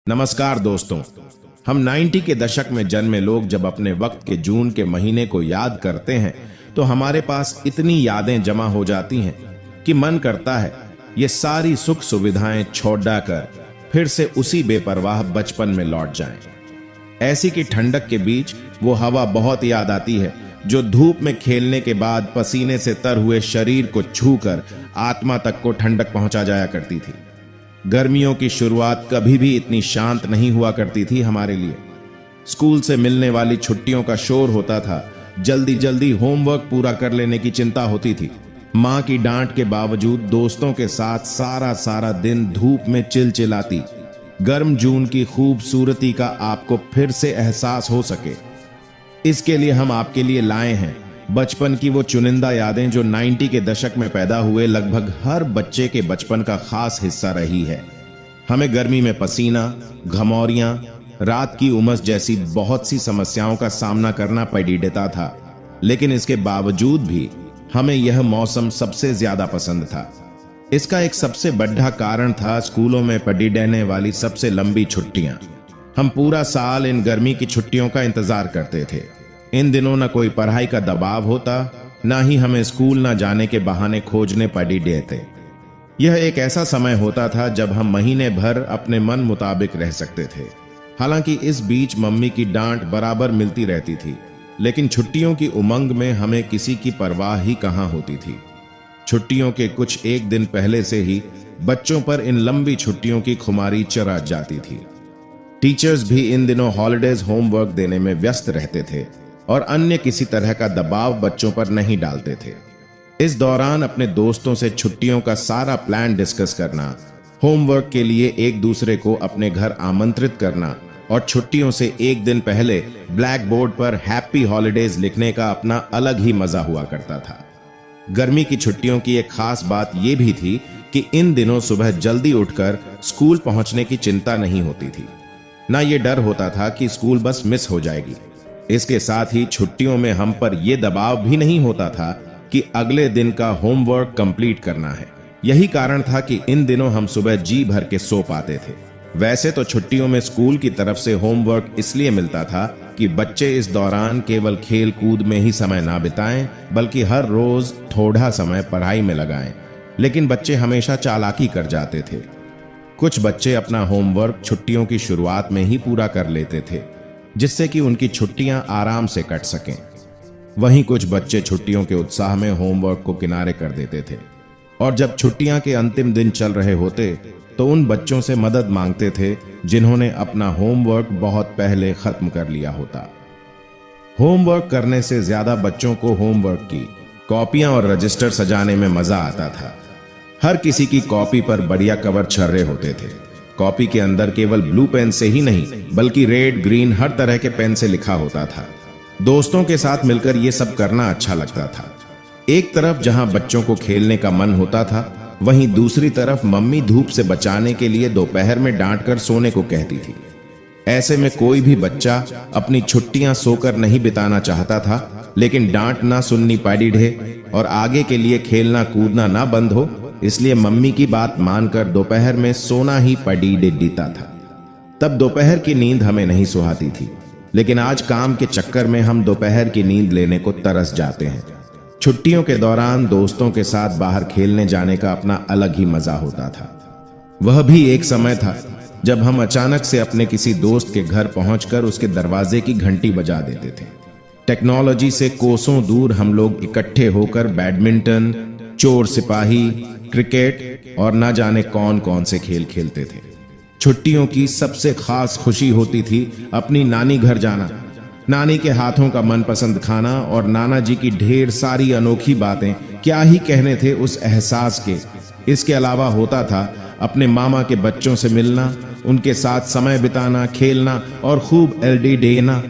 नमस्कार दोस्तों। हम 90 के दशक में जन्मे लोग जब अपने वक्त के जून के महीने को याद करते हैं तो हमारे पास इतनी यादें जमा हो जाती हैं कि मन करता है ये सारी सुख सुविधाएं छोड़ कर फिर से उसी बेपरवाह बचपन में लौट जाएं। ऐसी की ठंडक के बीच वो हवा बहुत याद आती है जो धूप में खेलने के बाद पसीने से तर हुए शरीर को छूकर आत्मा तक को ठंडक पहुंचा जाया करती थी। गर्मियों की शुरुआत कभी भी इतनी शांत नहीं हुआ करती थी हमारे लिए। स्कूल से मिलने वाली छुट्टियों का शोर होता था, जल्दी जल्दी होमवर्क पूरा कर लेने की चिंता होती थी। माँ की डांट के बावजूद दोस्तों के साथ सारा दिन धूप में चिलचिलाती गर्म जून की खूबसूरती का आपको फिर से एहसास हो सके, इसके लिए हम आपके लिए लाए हैं बचपन की वो चुनिंदा यादें जो 90 के दशक में पैदा हुए लगभग हर बच्चे के बचपन का खास हिस्सा रही है। हमें गर्मी में पसीना, घमौरियां, रात की उमस जैसी बहुत सी समस्याओं का सामना करना पड़ी देता था, लेकिन इसके बावजूद भी हमें यह मौसम सबसे ज्यादा पसंद था। इसका एक सबसे बड़ा कारण था स्कूलों में पड़ी रहने वाली सबसे लंबी छुट्टियां। हम पूरा साल इन गर्मी की छुट्टियों का इंतजार करते थे। इन दिनों न कोई पढ़ाई का दबाव होता, ना ही हमें स्कूल न जाने के बहाने खोजने पड़ी देते। यह एक ऐसा समय होता था जब हम महीने भर अपने मन मुताबिक रह सकते थे। हालांकि इस बीच मम्मी की डांट बराबर मिलती रहती थी, लेकिन छुट्टियों की उमंग में हमें किसी की परवाह ही कहां होती थी। छुट्टियों के कुछ एक दिन पहले से ही बच्चों पर इन लंबी छुट्टियों की खुमारी चढ़ जाती थी। टीचर्स भी इन दिनों हॉलिडेज होमवर्क देने में व्यस्त रहते थे और अन्य किसी तरह का दबाव बच्चों पर नहीं डालते थे। इस दौरान अपने दोस्तों से छुट्टियों का सारा प्लान डिस्कस करना, होमवर्क के लिए एक दूसरे को अपने घर आमंत्रित करना और छुट्टियों से एक दिन पहले ब्लैक बोर्ड पर हैप्पी हॉलिडेज लिखने का अपना अलग ही मजा हुआ करता था। गर्मी की छुट्टियों की एक खास बात यह भी थी कि इन दिनों सुबह जल्दी उठकर स्कूल पहुंचने की चिंता नहीं होती थी, ना ये डर होता था कि स्कूल बस मिस हो जाएगी। इसके साथ ही छुट्टियों में हम पर यह दबाव भी नहीं होता था कि अगले दिन का होमवर्क कंप्लीट करना है। यही कारण था कि इन दिनों हम सुबह जी भर के सो पाते थे। वैसे तो छुट्टियों में स्कूल की तरफ से होमवर्क इसलिए मिलता था कि बच्चे इस दौरान केवल खेल कूद में ही समय ना बिताएं, बल्कि हर रोज थोड़ा समय पढ़ाई में लगाएं। लेकिन बच्चे हमेशा चालाकी कर जाते थे। कुछ बच्चे अपना होमवर्क छुट्टियों की शुरुआत में ही पूरा कर लेते थे, जिससे कि उनकी छुट्टियां आराम से कट सकें। वहीं कुछ बच्चे छुट्टियों के उत्साह में होमवर्क को किनारे कर देते थे और जब छुट्टियां के अंतिम दिन चल रहे होते तो उन बच्चों से मदद मांगते थे जिन्होंने अपना होमवर्क बहुत पहले खत्म कर लिया होता। होमवर्क करने से ज्यादा बच्चों को होमवर्क की कॉपियां और रजिस्टर सजाने में मजा आता था। हर किसी की कॉपी पर बढ़िया कवर छर्रे होते थे। कॉपी के अंदर केवल ब्लू पेन से ही नहीं बल्कि रेड, ग्रीन हर तरह के पेन से लिखा होता था। दोस्तों के साथ मिलकर यह सब करना अच्छा लगता था। एक तरफ जहां बच्चों को खेलने का मन होता था, वहीं दूसरी तरफ मम्मी धूप से बचाने के लिए दोपहर में डांट कर सोने को कहती थी। ऐसे में कोई भी बच्चा अपनी छुट्टियां सोकर नहीं बिताना चाहता था, लेकिन डांट ना सुननी पड़ी ढे और आगे के लिए खेलना कूदना ना बंद हो, इसलिए मम्मी की बात मानकर दोपहर में सोना ही पड़ी देता था। तब दोपहर की नींद हमें नहीं सुहाती थी, लेकिन आज काम के चक्कर में हम दोपहर की नींद लेने को तरस जाते हैं। छुट्टियों के दौरान दोस्तों के साथ बाहर खेलने जाने का अपना अलग ही मजा होता था। वह भी एक समय था जब हम अचानक से अपने किसी दोस्त के घर पहुंचकर उसके दरवाजे की घंटी बजा देते थे। टेक्नोलॉजी से कोसों दूर हम लोग इकट्ठे होकर बैडमिंटन, चोर सिपाही, क्रिकेट और ना जाने कौन कौन से खेल खेलते थे। छुट्टियों की सबसे खास खुशी होती थी अपनी नानी घर जाना, नानी के हाथों का मनपसंद खाना और नाना जी की ढेर सारी अनोखी बातें क्या ही कहने थे उस एहसास के। इसके अलावा होता था अपने मामा के बच्चों से मिलना, उनके साथ समय बिताना, खेलना और खूब एलडी देना।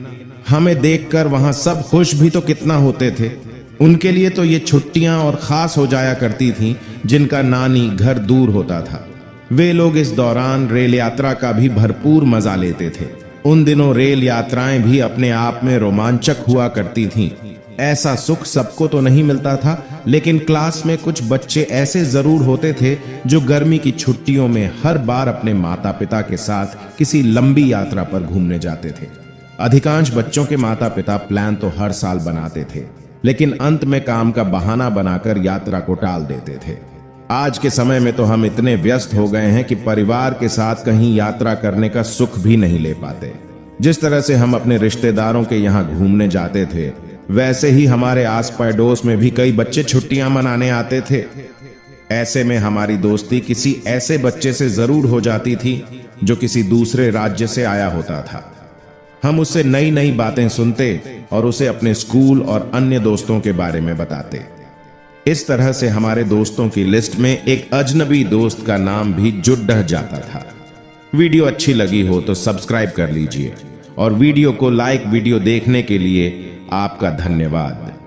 हमें देखकर वहां सब खुश भी तो कितना होते थे। उनके लिए तो ये छुट्टियां और खास हो जाया करती थीं जिनका नानी घर दूर होता था। वे लोग इस दौरान रेल यात्रा का भी भरपूर मजा लेते थे। उन दिनों रेल यात्राएं भी अपने आप में रोमांचक हुआ करती थीं। ऐसा सुख सबको तो नहीं मिलता था, लेकिन क्लास में कुछ बच्चे ऐसे जरूर होते थे जो गर्मी की छुट्टियों में हर बार अपने माता पिता के साथ किसी लंबी यात्रा पर घूमने जाते थे। अधिकांश बच्चों के माता पिता प्लान तो हर साल बनाते थे, लेकिन अंत में काम का बहाना बनाकर यात्रा को टाल देते थे। आज के समय में तो हम इतने व्यस्त हो गए हैं कि परिवार के साथ कहीं यात्रा करने का सुख भी नहीं ले पाते। जिस तरह से हम अपने रिश्तेदारों के यहाँ घूमने जाते थे, वैसे ही हमारे आस पड़ोस में भी कई बच्चे छुट्टियां मनाने आते थे। ऐसे में हमारी दोस्ती किसी ऐसे बच्चे से जरूर हो जाती थी जो किसी दूसरे राज्य से आया होता था। हम उससे नई नई बातें सुनते और उसे अपने स्कूल और अन्य दोस्तों के बारे में बताते। इस तरह से हमारे दोस्तों की लिस्ट में एक अजनबी दोस्त का नाम भी जुड़ जाता था। वीडियो अच्छी लगी हो तो सब्सक्राइब कर लीजिए और वीडियो को लाइक। वीडियो देखने के लिए आपका धन्यवाद।